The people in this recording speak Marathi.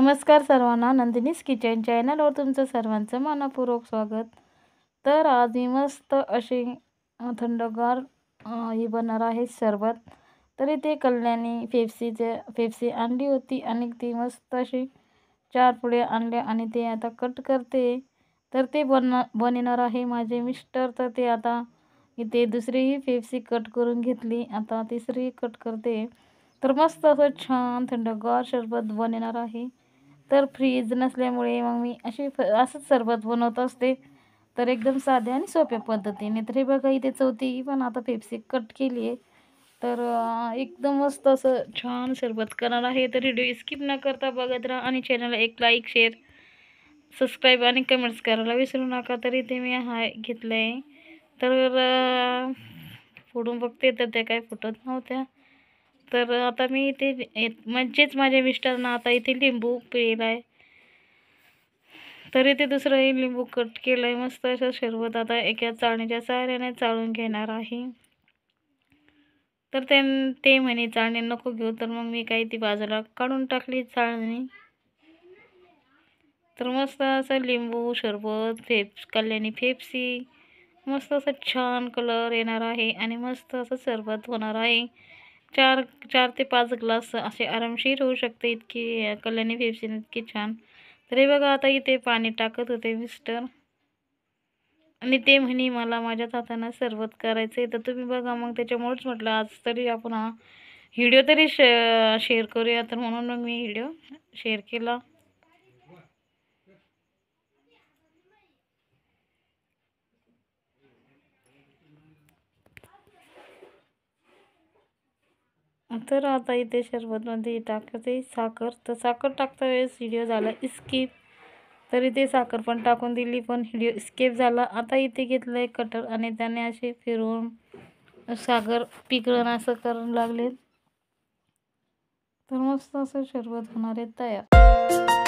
नमस्कार सर्वांना, नंदिनीज किचन चॅनलवर तुमचं सर्वांचं मनपूर्वक स्वागत। तर आज मी मस्त अशी थंडगार ही बनणार आहे सरबत। तरी ते कल्याणी पेप्सी आणली होती आणि ती मस्त अशी 4 पुड्या आणल्या आणि ते आता कट करते। तर ते बनवणार आहे माझे मिस्टर। तर ते आता इथे दुसरीही पेप्सी कट करून घेतली, आता तिसरी कट करते। तर मस्त असं छान थंडगार सरबत बनवणार आहे। तर फ्रीज नसल्यामुळे मग मी असंच सरबत बनवत असते, तर एकदम साध्या आणि सोप्या पद्धतीने। तर हे बघा इथे चौथी पण आता पेप्सी कट केली आहे। तर एकदम मस्त असं छान सरबत करणार आहे। तर व्हिडिओ स्किप न करता बघत राहा आणि चॅनलला एक लाईक, शेअर, सबस्क्राईब आणि कमेंट्स करायला विसरू नका। तर इथे मी घेतलं आहे। तर फोडून बघते तर त्या काय फुटत नव्हत्या। तर आता मी इथे म्हणजेच माझ्या मिस्टरांना आता इथे लिंबू पिळला आहे। तर इथे दुसरंही लिंबू कट केलं आहे। मस्त असं सरबत आता एका चाळणीच्या सहाय्याने चाळून घेणार आहे। तर ते म्हणे चाळणी नको घेऊ, तर मग मी काही ती बाजूला काढून टाकली चाळणी। तर मस्त असं लिंबू सरबत कल्याणी पेप्सी मस्त असं छान कलर येणार आहे आणि मस्त असं सरबत होणार आहे। 4 ते 5 ग्लास असे आरामशीर होऊ शकते, इतकी कल्याणी पेप्सी इतकी छान। तर हे बघा आता इथे पाणी टाकत होते मिस्टर आणि ते म्हणे मला माझ्याच हाताने सरबत करायचं। तर तुम्ही बघा, मग त्याच्यामुळेच म्हटलं आज तरी आपण हा व्हिडिओ तरी शेअर करूया। तर म्हणून मग मी व्हिडिओ शेअर केला। तर आता इथे सरबतमध्ये टाकते साखर। तर साखर टाकता वेळेस व्हिडिओ झाला स्किप, तर इथे साखर पण टाकून दिली पण व्हिडिओ स्किप झाला। आता इथे घेतलं आहे कटर आणि त्याने असे फिरवून साखर पिघळण असं करायला लागले। तर मस्त असं सरबत होणार आहे तयार।